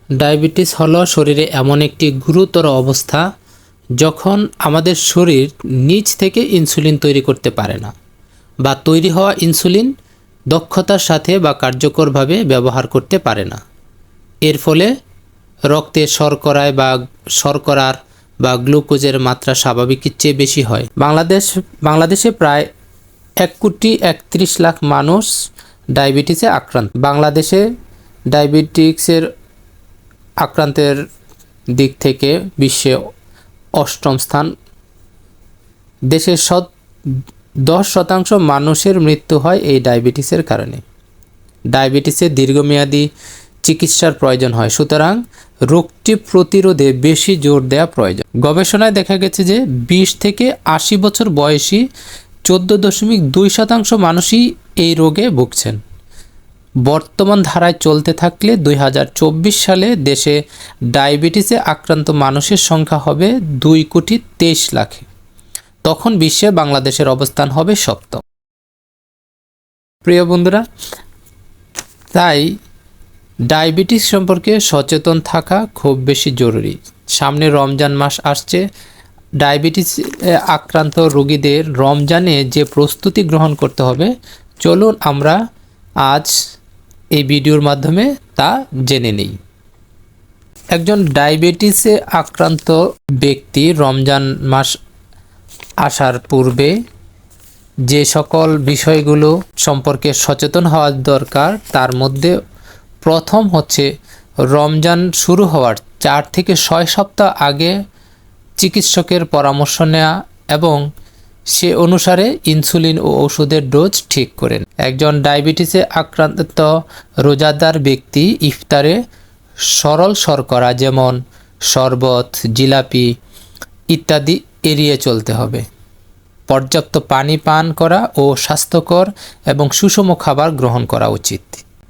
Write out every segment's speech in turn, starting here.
Diabetes হলো শরীরে এমন একটি গুরুতর অবস্থা যখন আমাদের শরীর নিজ থেকে ইনসুলিন তৈরি করতে পারে না বা তৈরি হওয়া ইনসুলিন দক্ষতার সাথে বা কার্যকরভাবে ব্যবহার করতে পারে না। এর ফলে রক্তে শর্করার বা গ্লুকোজের মাত্রা স্বাভাবিকের চেয়ে বেশি হয়। বাংলাদেশে প্রায় 1,31,00,000 মানুষ ডায়াবেটিসে আক্রান্ত। বাংলাদেশে ডায়াবেটিক্সের আক্রান্তের দিক থেকে বিশ্বে 8ম স্থান। দেশের 10% মানুষের মৃত্যু হয় এই ডায়াবেটিসের কারণে। ডায়াবেটিসের দীর্ঘমেয়াদী চিকিৎসার প্রয়োজন হয়, সুতরাং রোগটি প্রতিরোধে বেশি জোর দেওয়া প্রয়োজন। গবেষণায় দেখা গেছে যে 20 থেকে 80 বছর বয়সী 14.2% মানুষই এই রোগে ভুগছেন। বর্তমান ধারায় চলতে থাকলে 2024 সালে দেশে ডায়াবেটিসে আক্রান্ত মানুষের সংখ্যা হবে 2,23,00,000। তখন বিশ্বে বাংলাদেশের অবস্থান হবে 7ম। প্রিয় বন্ধুরা, তাই ডায়াবেটিস সম্পর্কে সচেতন থাকা খুব বেশি জরুরি। সামনে রমজান মাস আসছে। ডায়াবেটিস আক্রান্ত রোগীদের রমজানে যে প্রস্তুতি গ্রহণ করতে হবে, চলুন আমরা আজ এই ভিডিওর মাধ্যমে তা জেনে নিই। একজন ডায়াবেটিসে আক্রান্ত ব্যক্তি রমজান মাস আসার পূর্বে যে সকল বিষয়গুলো সম্পর্কে সচেতন হওয়া দরকার, তার মধ্যে প্রথম হচ্ছে রমজান শুরু হওয়ার 4 থেকে 6 সপ্তাহ আগে চিকিৎসকের পরামর্শ নেওয়া এবং সে অনুসারে ইনসুলিন ও ওষুধের ডোজ ঠিক করেন। একজন ডায়াবেটিসে আক্রান্ত রোজাদার ব্যক্তি ইফতারে সরল শর্করা যেমন শরবত, জিলাপি ইত্যাদি এড়িয়ে চলতে হবে। পর্যাপ্ত পানি পান করা ও স্বাস্থ্যকর এবং সুষম খাবার গ্রহণ করা উচিত।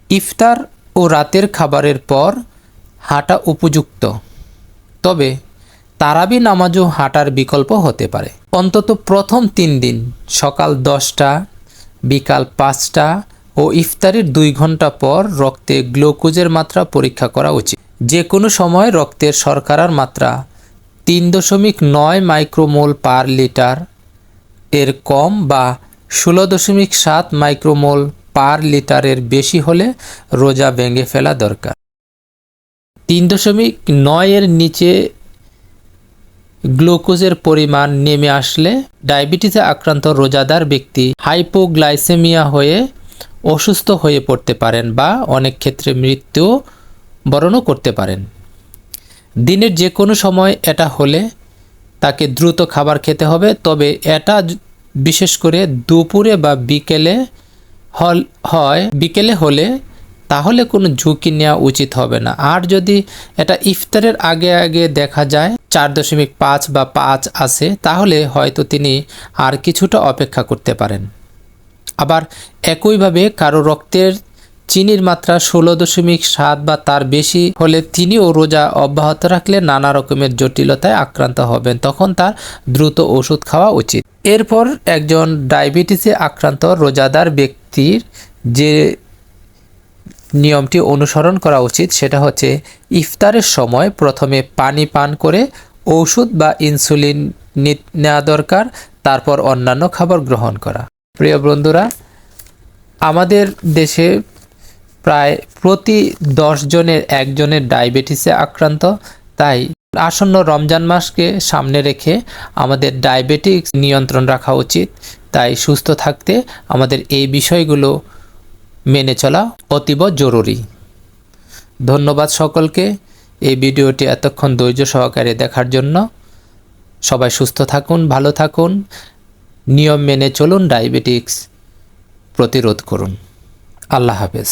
ইফতার ও রাতের খাবারের পর হাঁটা উপযুক্ত, তবে তারাবি নামাজও হাঁটার বিকল্প হতে পারে। অন্তত প্রথম 3 দিন সকাল 10টা, বিকাল 5টা ও ইফতারের 2 ঘন্টা পর রক্তে গ্লুকোজের মাত্রা পরীক্ষা করা উচিত। যে কোনো সময় রক্তের শর্করার মাত্রা 3.9 মাইক্রোমোল পার লিটার এর কম বা 16.7 মাইক্রোমোল পার লিটারের বেশি হলে রোজা ভেঙে ফেলা দরকার। 3.9 এর নিচে গ্লুকোজের পরিমাণ নেমে আসলে ডায়াবেটিসে আক্রান্ত রোজাদার ব্যক্তি হাইপোগ্লাইসেমিয়া হয়ে অসুস্থ হয়ে পড়তে পারেন বা অনেক ক্ষেত্রে মৃত্যু বরণও করতে পারেন। দিনের যে কোনো সময় এটা হলে তাকে দ্রুত খাবার খেতে হবে, তবে এটা বিশেষ করে দুপুরে বা বিকেলে হলে তাহলে কোনো ঝুঁকি নেওয়া উচিত হবে না। আর যদি এটা ইফতারের আগে দেখা যায় 4.5 বা 5 আছে, তাহলে হয়তো তিনি আর কিছুটা অপেক্ষা করতে পারেন। আবার একইভাবে কারো রক্তের চিনির মাত্রা 16.7 বা তার বেশি হলে তিনিও রোজা অব্যাহত রাখলে নানা রকমের জটিলতায় আক্রান্ত হবেন, তখন তার দ্রুত ওষুধ খাওয়া উচিত। এরপর একজন ডায়াবেটিসে আক্রান্ত রোজাদার ব্যক্তির যে নিয়মটি অনুসরণ করা উচিত সেটা হচ্ছে ইফতারের সময় প্রথমে পানি পান করে ওষুধ বা ইনসুলিন নেওয়া দরকার, তারপর অন্যান্য খাবার গ্রহণ করা। প্রিয় বন্ধুরা, আমাদের দেশে প্রায় প্রতি 10 জনের 1 জনের ডায়াবেটিসে আক্রান্ত। তাই আসন্ন রমজান মাসকে সামনে রেখে আমাদের ডায়াবেটিস নিয়ন্ত্রণ রাখা উচিত। তাই সুস্থ থাকতে আমাদের এই বিষয়গুলো মেনে চলা অতীব জরুরি। ধন্যবাদ সকলকে এই ভিডিওটি এতক্ষণ ধৈর্য সহকারে দেখার জন্য। সবাই সুস্থ থাকুন, ভালো থাকুন, নিয়ম মেনে চলুন, ডায়াবেটিস প্রতিরোধ করুন। আল্লাহ হাফেজ।